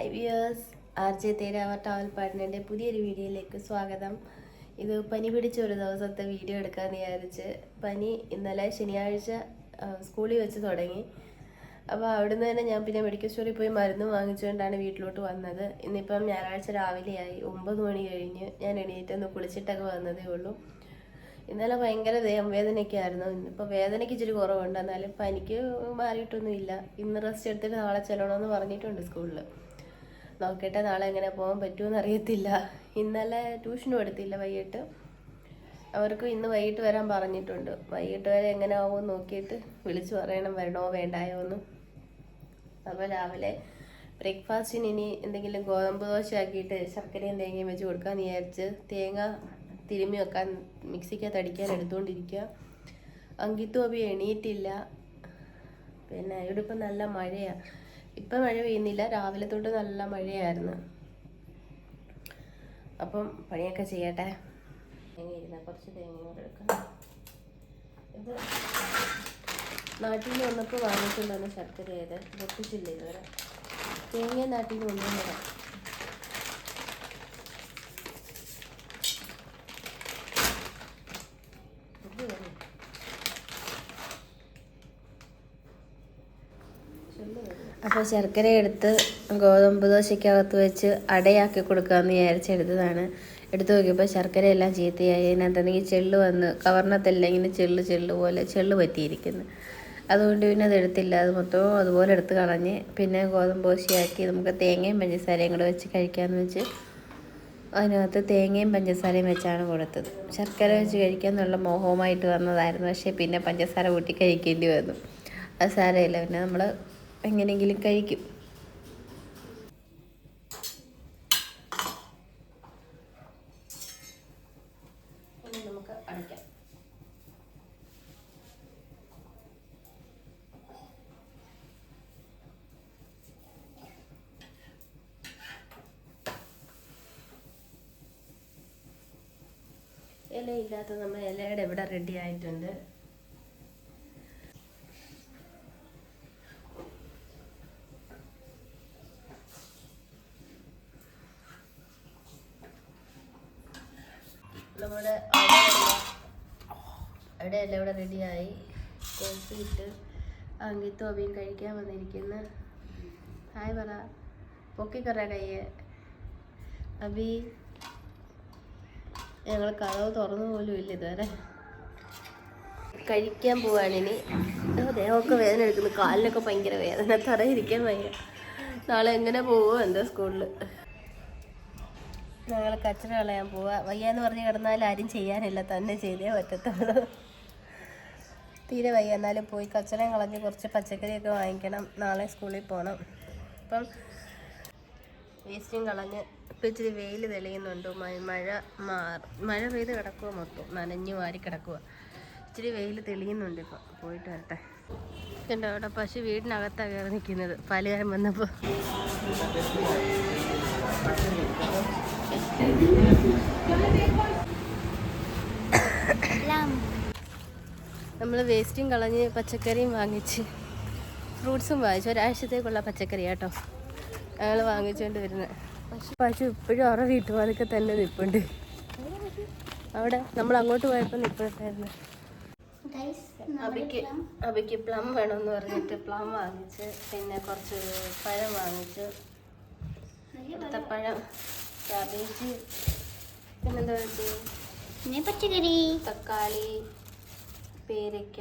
Hi viewers, RJ തേരാവർ travel പാർട്ട്ണറിൻ്റെ പുതിയൊരു വീഡിയോയിലേക്ക് സ്വാഗതം. ഇത് പനി പിടിച്ച ഒരു ദിവസത്തെ വീഡിയോ എടുക്കാമെന്ന് വിചാരിച്ച്. പനി ഇന്നലെ ശനിയാഴ്ച സ്കൂളിൽ വെച്ച് തുടങ്ങി. അപ്പോൾ അവിടുന്ന് തന്നെ ഞാൻ പിന്നെ മെഡിക്കൽ സ്റ്റോറിൽ പോയി മരുന്ന് വാങ്ങിച്ചുകൊണ്ടാണ് വീട്ടിലോട്ട് വന്നത്. ഇന്നിപ്പം ഞായറാഴ്ച രാവിലെയായി, 9 മണി കഴിഞ്ഞ് ഞാൻ എണീറ്റൊന്ന് കുളിച്ചിട്ടൊക്കെ വന്നതേ ഉള്ളൂ. ഇന്നലെ ഭയങ്കര വേദനയൊക്കെ ആയിരുന്നു. ഇന്നിപ്പോൾ വേദനയ്ക്ക് ഇച്ചിരി കുറവുണ്ട്, എന്നാലും പനിക്ക് മാറിയിട്ടൊന്നുമില്ല. ഇന്ന് റെസ്റ്റ് എടുത്തിട്ട് നാളെ ചെല്ലണമെന്ന് പറഞ്ഞിട്ടുണ്ട് സ്കൂളിൽ. നോക്കട്ടെ നാളെ എങ്ങനെ പോകാൻ പറ്റുമെന്ന് അറിയത്തില്ല. ഇന്നലെ ട്യൂഷനും എടുത്തില്ല വൈകിട്ട്. അവർക്കും ഇന്ന് വൈകിട്ട് വരാൻ പറഞ്ഞിട്ടുണ്ട്. വൈകിട്ട് വരെ എങ്ങനെ ആവുമെന്ന് നോക്കിയിട്ട് വിളിച്ചു പറയണം വരണോ വേണ്ടായോ എന്ന്. അപ്പോൾ രാവിലെ ബ്രേക്ക്ഫാസ്റ്റിന് ഇനി എന്തെങ്കിലും ഗോതമ്പ് ദോശ ആക്കിയിട്ട് ശർക്കരയും തേങ്ങയും വെച്ച് കൊടുക്കാമെന്ന് വിചാരിച്ച് തേങ്ങ തിരുമ്മി വെക്കാൻ മിക്സിക്കകത്ത് അടിക്കാൻ എടുത്തുകൊണ്ടിരിക്കുക. അങ്കിത്തും അഭി എണീറ്റില്ല. പിന്നെ ഇവിടെ ഇപ്പം നല്ല മഴയാണ്. ഇപ്പം മഴ പെയ്യുന്നില്ല, രാവിലെ തൊട്ട് നല്ല മഴയായിരുന്നു. അപ്പം പണിയൊക്കെ ചെയ്യട്ടെ. തേങ്ങ ഇരുന്ന കുറച്ച് തേങ്ങ കൂടെ എടുക്കാം. ഇത് നാട്ടിൽ നിന്ന് വന്നപ്പോൾ വാങ്ങിച്ചുകൊണ്ടുവന്ന ശർക്കര ചെയ്ത് പൊട്ടിച്ചില്ല ഇതുവരെ. തേങ്ങ നാട്ടിൽ നിന്ന് കൊണ്ടുവന്നതാണ്. അപ്പോൾ ശർക്കര എടുത്ത് ഗോതമ്പ് ദോശയ്ക്കകത്ത് വെച്ച് അടയാക്കി കൊടുക്കാമെന്ന് വിചാരിച്ചെടുത്തതാണ്. എടുത്തു നോക്കിയപ്പോൾ ശർക്കര എല്ലാം ചീത്തയായി. അതിനകത്തെങ്കിൽ ചെള്ള് വന്ന് കവർണത്തെല്ലാം ഇങ്ങനെ ചെള്ള് പോലെ ചെള്ള് പറ്റിയിരിക്കുന്നു. അതുകൊണ്ട് പിന്നെ അതെടുത്തില്ല. അത് മൊത്തവും അതുപോലെ എടുത്ത് കളഞ്ഞ് പിന്നെ ഗോതമ്പ് ദോശയാക്കി നമുക്ക് തേങ്ങയും പഞ്ചസാരയും കൂടെ വെച്ച് കഴിക്കാമെന്ന് വെച്ച് അതിനകത്ത് തേങ്ങയും പഞ്ചസാരയും വെച്ചാണ് കൊടുത്തത്. ശർക്കര വെച്ച് കഴിക്കാമെന്നുള്ള മോഹവുമായിട്ട് വന്നതായിരുന്നു. പക്ഷേ പിന്നെ പഞ്ചസാര കൂട്ടി കഴിക്കേണ്ടി വന്നു. അത് സാരമില്ല, പിന്നെ നമ്മൾ എങ്ങനെയെങ്കിലും കഴിക്കും. നമുക്ക് അടയ്ക്കാം. ഇലയില്ലാത്ത നമ്മൾ ഇലയുടെ ഇവിടെ റെഡി ആയിട്ടുണ്ട്. നമ്മുടെ അവിടെയല്ല ഇവിടെ റെഡിയായി. കോഫി ഇട്ട് അങ്കിത്തും അഭിയും കഴിക്കാൻ വന്നിരിക്കുന്നു. ഹായ് പറ, പൊക്കിക്കറ കയ്യെ. അഭി ഞങ്ങൾ കഥവ് തുറന്നു പോലും ഇല്ല ഇതുവരെ. കഴിക്കാൻ പോവാണിനി. ദേഹമൊക്കെ വേദന എടുക്കുന്നു, കാലിനൊക്കെ ഭയങ്കര വേദന, തറയിരിക്കാൻ വയ്യ. നാളെ എങ്ങനെ പോവോ എന്താ സ്കൂളിൽ. ഞങ്ങൾ കച്ചറ കളയാൻ പോവാ. വയ്യാന്ന് പറഞ്ഞ് കിടന്നാൽ ആരും ചെയ്യാനില്ല, തന്നെ ചെയ്തേ പറ്റത്തുള്ളൂ. തീരെ വയ്യ, എന്നാലും പോയി കച്ചറയും കളഞ്ഞ് കുറച്ച് പച്ചക്കറിയൊക്കെ വാങ്ങിക്കണം. നാളെ സ്കൂളിൽ പോകണം. ഇപ്പം വേസ്റ്റും കളഞ്ഞ് ഇപ്പം ഇച്ചിരി വെയിൽ തെളിയുന്നുണ്ട്. മഴ പെയ്ത് കിടക്കുക, മൊത്തം നനഞ്ഞു വാരി കിടക്കുക. ഇച്ചിരി വെയിൽ തെളിയുന്നുണ്ട്. ഇപ്പം പോയിട്ട് വരട്ടെ. എൻ്റെ അവിടെ പശു വീടിനകത്താണ് കയറി നിൽക്കുന്നത്. പാലുകാരൻ വന്നപ്പോൾ നമ്മൾ വേസ്റ്റും കളഞ്ഞ് പച്ചക്കറിയും വാങ്ങിച്ച് ഫ്രൂട്ട്സും വാങ്ങിച്ചു. ഒരാഴ്ചത്തേക്കുള്ള പച്ചക്കറി കേട്ടോ ഞങ്ങൾ വാങ്ങിച്ചുകൊണ്ട് വരുന്നത്. പശു ഇപ്പോഴും അവരുടെ വീട്ടുപാതൊക്കെ തന്നെ നിൽപ്പുണ്ട്. അവിടെ നമ്മൾ അങ്ങോട്ട് പോയപ്പോൾ നിൽപ്പുണ്ടായിരുന്നു. അബിക്ക് പ്ലം വേണമെന്ന് പറഞ്ഞിട്ട് പ്ലം വാങ്ങിച്ച്, പിന്നെ കുറച്ച് പഴം വാങ്ങിച്ചു. പഴം, ക്യാബേജ്, പിന്നെന്താ വെച്ച് പച്ചക്കറി, തക്കാളി, പേരയ്ക്ക,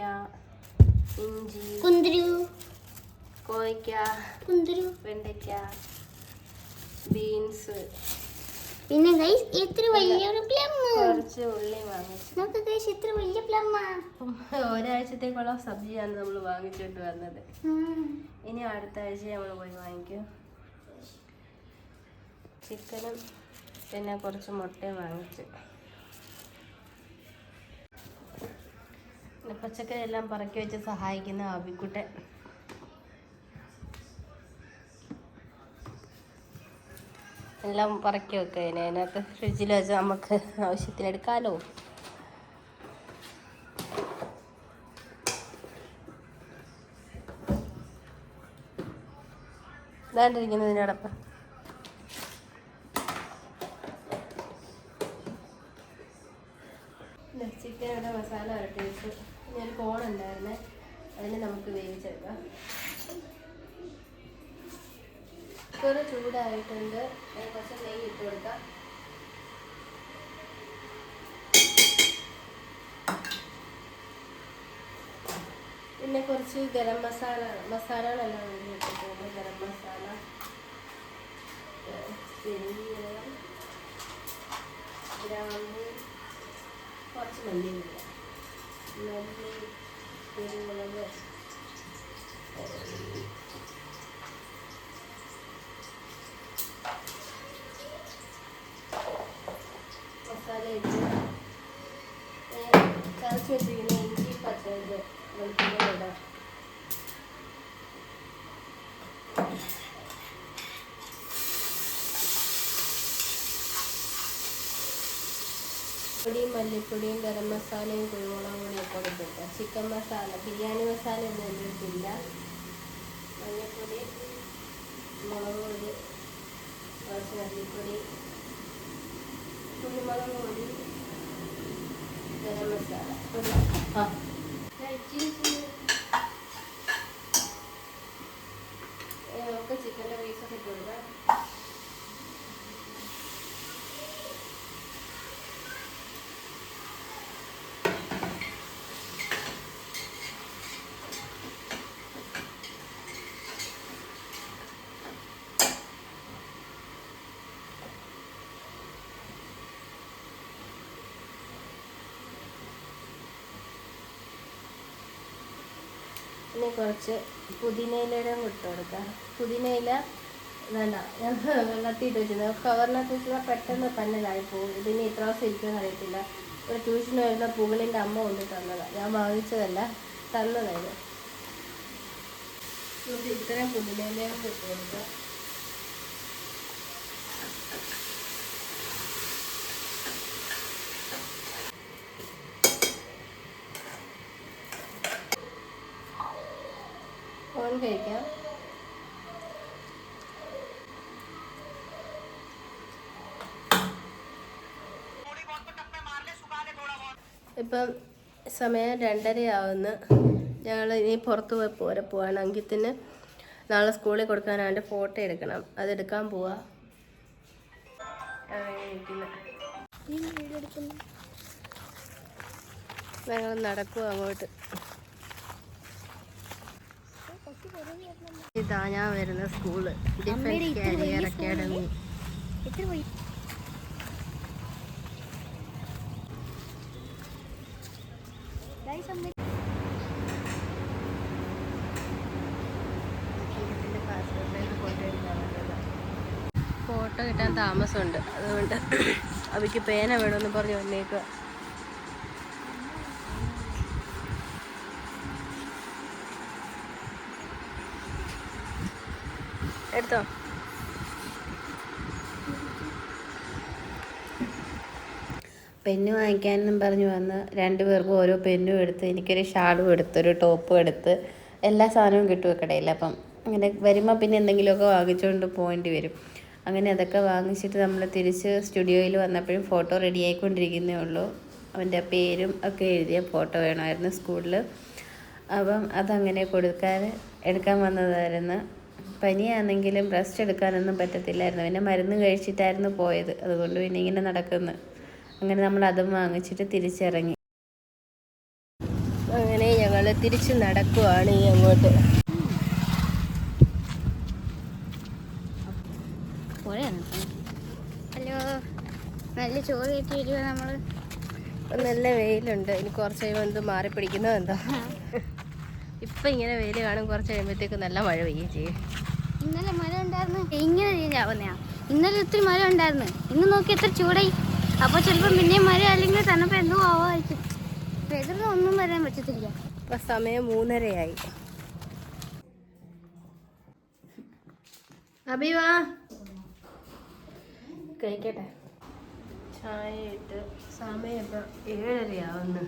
ഇഞ്ചി, കുന്തിരു, കോവയ്ക്ക, കുന്തിരു, വെണ്ടയ്ക്ക, ബീൻസ്, പിന്നെ ഗൈസ് ഇത്ര വലിയൊരു പ്ലം, കുറച്ച് ഉള്ളി വാങ്ങിച്ചു. നോക്ക് ഗൈസ് ഇത്ര വലിയ പ്ലം. ഒരാഴ്ചത്തേക്കുള്ള സബ്ജിയാണ് നമ്മൾ വാങ്ങിച്ചിട്ട് വന്നത്. ഇനി അടുത്ത ആഴ്ച നമ്മൾ പോയി വാങ്ങിക്കും. ചിക്കനും പിന്നെ കുറച്ച് മുട്ടയും വാങ്ങിച്ച്. പച്ചക്കറി എല്ലാം പറക്കി വെച്ച് സഹായിക്കുന്ന അബിക്കുട്ടൻ. എല്ലാം പറക്കി വെക്കുക. അതിനകത്ത് ഫ്രിഡ്ജിൽ വെച്ച് നമുക്ക് ആവശ്യത്തിന് എടുക്കാമല്ലോ. ഇതാണ്ടിരിക്കുന്നതിനോടൊപ്പം മസാല വരട്ടി വെച്ചു. ഇനി ഒരു കോൺ ഉണ്ടായിരുന്നേ, അതിന് നമുക്ക് വേവിച്ചെടുക്കാം. കുക്കറ് ചൂടായിട്ടുണ്ട്. കുറച്ച് നെയ്യ് ഇട്ട് കൊടുക്കാം. പിന്നെ കുറച്ച് ഗരം മസാലകളെല്ലാം ഇട്ടിട്ടുണ്ട്. ഗരം മസാല, പെരുംജീരകം, ഗ്രാമ്പൂ, കുറച്ച് മല്ലിയില, മല്ലി, കുരുമുളക്, മസാല ഇട്ട് ചതച്ച് വെച്ചിരിക്കുന്ന ഇഞ്ചി പച്ചമുളക് വെളുത്തുള്ളി ഇടാം. പൊടിയും മല്ലിപ്പൊടിയും ഗരം മസാലയും കുരുമുളകും പൊടിയൊക്കെ കൊടുത്തിട്ട് ചിക്കൻ മസാല, ബിരിയാണി മസാല ഒന്നും എൻ്റെ അടുത്തില്ല. മഞ്ഞൾപ്പൊടി, മുളക് പൊടി, കുറച്ച് മല്ലിപ്പൊടി, കുരുമുളക് പൊടി, ഗരം മസാല നമുക്ക് ചിക്കൻ്റെ പീസൊക്കെ ഇട്ട് കൊടുക്കാം. പിന്നെ കുറച്ച് പുതിനയിലയുടെ ഇട്ട് കൊടുക്കാം. പുതിനയില വേണ്ട, ഞാൻ വെള്ളത്തിയിട്ട് വെച്ചിരുന്നത് കവറിനകത്ത് വെച്ചാൽ പെട്ടെന്ന് പന്നലായി പോകും. ഇതിന് ഇത്ര ദിവസം ഇരിക്കുമെന്ന് അറിയത്തില്ല. ഒരു ട്യൂഷന് വരുന്ന പൂകളിൻ്റെ അമ്മ കൊണ്ട് തന്നതാണ്, ഞാൻ വാങ്ങിച്ചതല്ല, തന്നതായിരുന്നു. ഇത്രയും പുതിനയിലയും ഇട്ട് കൊടുക്കാം. ഓൺ കഴിക്കാം. ഇപ്പം സമയം 2:30 ആവുന്നു. ഞങ്ങൾ ഇനി പുറത്ത് പോയി പോവാണ്. അങ്കിത്തിന് നാളെ സ്കൂളിൽ കൊടുക്കാനായിട്ട് ഫോട്ടോ എടുക്കണം, അതെടുക്കാൻ പോവാ. ഞങ്ങൾ നടക്കുക അങ്ങോട്ട്. ഇതാ ഞാൻ വരുന്ന school, defence carrier academy. Photo കിട്ടാൻ താമസമുണ്ട്, അതുകൊണ്ട് അവയ്ക്ക് പേന വേണമെന്ന് പറഞ്ഞ് വന്നേക്കുക. എടുത്തോ. പെന്ന് വാങ്ങിക്കാനെന്നും പറഞ്ഞ് വന്ന് 2 പേർക്കും ഓരോ പെന്നും എടുത്ത്, എനിക്കൊരു ഷാളും എടുത്ത്, ഒരു ടോപ്പും എടുത്ത്, എല്ലാ സാധനവും കിട്ടും കടയിൽ. അപ്പം അങ്ങനെ വരുമ്പോൾ പിന്നെ എന്തെങ്കിലുമൊക്കെ വാങ്ങിച്ചുകൊണ്ട് പോകേണ്ടി വരും. അങ്ങനെ അതൊക്കെ വാങ്ങിച്ചിട്ട് നമ്മൾ തിരിച്ച് സ്റ്റുഡിയോയിൽ വന്നപ്പോഴും ഫോട്ടോ റെഡി ആയിക്കൊണ്ടിരിക്കുന്നേ ഉള്ളൂ. അവൻ്റെ പേരും ഒക്കെ എഴുതിയ ഫോട്ടോ വേണമായിരുന്നു സ്കൂളിൽ. അപ്പം അതങ്ങനെ എടുക്കാൻ വന്നതായിരുന്നു. പനിയാണെങ്കിലും റെസ്റ്റ് എടുക്കാനൊന്നും പറ്റത്തില്ലായിരുന്നു. പിന്നെ മരുന്ന് കഴിച്ചിട്ടായിരുന്നു പോയത്, അതുകൊണ്ട് പിന്നെ ഇങ്ങനെ നടക്കുന്നു. അങ്ങനെ നമ്മൾ അതും വാങ്ങിച്ചിട്ട് തിരിച്ചിറങ്ങി. അങ്ങനെ ഞങ്ങൾ തിരിച്ച് നടക്കുവാണ് ഈ അങ്ങോട്ട്. ഹലോ, നല്ല ചോറ് കയറ്റി വരുക നമ്മൾ. നല്ല വെയിലുണ്ട്, ഇനി കുറച്ച് കഴിയുമ്പോൾ എന്ത് മാറി പിടിക്കുന്നോ എന്തോ. ഇപ്പം ഇങ്ങനെ വെയിൽ കാണും, കുറച്ച് കഴിയുമ്പോഴത്തേക്ക് നല്ല മഴ പെയ്യുകയും ചെയ്യും. ഇന്നലെ മഴ ഉണ്ടായിരുന്നു, ഇങ്ങനെ രീതിയാവുന്നയാ. ഇന്നലെ ഒത്തിരി മഴ ഉണ്ടായിരുന്നു, ഇന്ന് നോക്കി എത്ര ചൂടായി. അപ്പോൾ ചിലപ്പോൾ പിന്നെയും മഴ അല്ലെങ്കിൽ തന്നപ്പോൾ എന്തോ ആവാമായിരിക്കും. വെതറിന് ഒന്നും വരാൻ പറ്റത്തില്ല. ഇപ്പം സമയം 3:30 അഭിവാ കഴിക്കട്ടെ. ചായ ഇട്ട് സമയം ഇപ്പം 7:30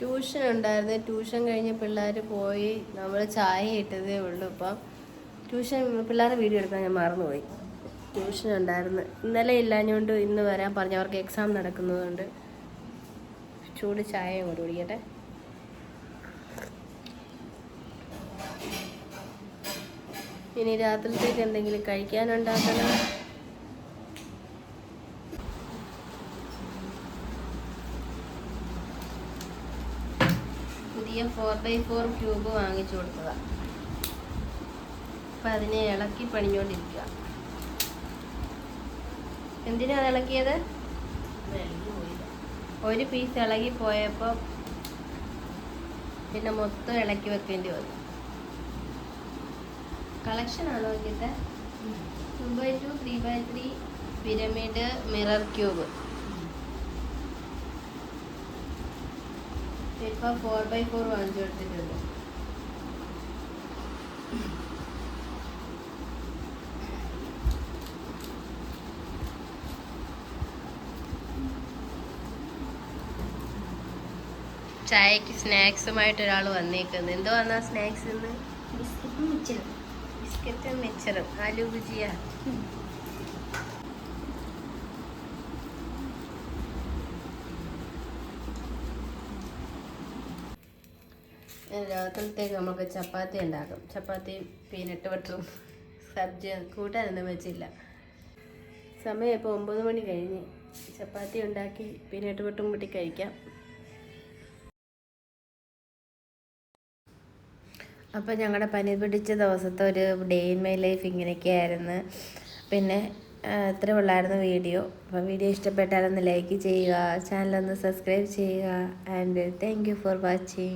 ട്യൂഷൻ ഉണ്ടായിരുന്നു. ട്യൂഷൻ കഴിഞ്ഞ് പിള്ളേർ പോയി, നമ്മൾ ചായ ഇട്ടതേ ഉള്ളൂ. ഇപ്പം ട്യൂഷൻ പിള്ളേരെ വീഡിയോ എടുക്കാൻ ഞാൻ മറന്നുപോയി. ട്യൂഷൻ ഉണ്ടായിരുന്നു, ഇന്നലെ ഇല്ലാഞ്ഞുകൊണ്ട് ഇന്ന് വരാൻ പറഞ്ഞവർക്ക് എക്സാം നടക്കുന്നതുകൊണ്ട് ചൂട് ചായയും കൂടി കുടിക്കട്ടെ. ഇനി രാത്രിയിലേക്ക് എന്തെങ്കിലും കഴിക്കാനുണ്ടാക്കണം. പുതിയ 4x4 ക്യൂബ് വാങ്ങിച്ചു കൊടുത്തതാണ്. അപ്പം അതിനെ ഇളക്കി പണിഞ്ഞുകൊണ്ടിരിക്കുക. എന്തിനാണ് ഇളക്കിയത്? ഒരു പീസ് ഇളകി പോയപ്പോൾ പിന്നെ മൊത്തം ഇളക്കി വെക്കേണ്ടി വന്നു. കളക്ഷനാണോ നോക്കിയിട്ട് 2x2 3x3 pyramid mirror cube. ഇപ്പം 4x4 വാങ്ങിച്ചു കൊടുത്തിട്ടുണ്ട്. ചായക്ക് സ്നാക്സുമായിട്ട് ഒരാൾ വന്നേക്കുന്നത്. എന്തോ വന്നാ സ്നാക്സ് ഇന്ന്? ബിസ്ക്കറ്റും മിച്ചറും ആലു ഭുജിയ. രാത്രിത്തേക്ക് നമുക്ക് ചപ്പാത്തി ഉണ്ടാക്കും. ചപ്പാത്തിയും പീനട്ട് ബട്ടറും സബ്ജി കൂട്ടാനൊന്നും വെച്ചില്ല. സമയം ഇപ്പോൾ 9 മണി കഴിഞ്ഞ്. ചപ്പാത്തി ഉണ്ടാക്കി പീനട്ട് ബട്ടറും കൂട്ടി കഴിക്കാം. അപ്പോൾ ഞങ്ങളുടെ പനി പിടിച്ച ദിവസത്തെ ഒരു ഡേ ഇൻ മൈ ലൈഫ് ഇങ്ങനെയൊക്കെയായിരുന്നു. പിന്നെ ഇത്രേ ഉള്ളായിരുന്നു വീഡിയോ. അപ്പോൾ വീഡിയോ ഇഷ്ടപ്പെട്ടാലൊന്ന് ലൈക്ക് ചെയ്യുക, ചാനലൊന്ന് സബ്സ്ക്രൈബ് ചെയ്യുക. And thank you for watching.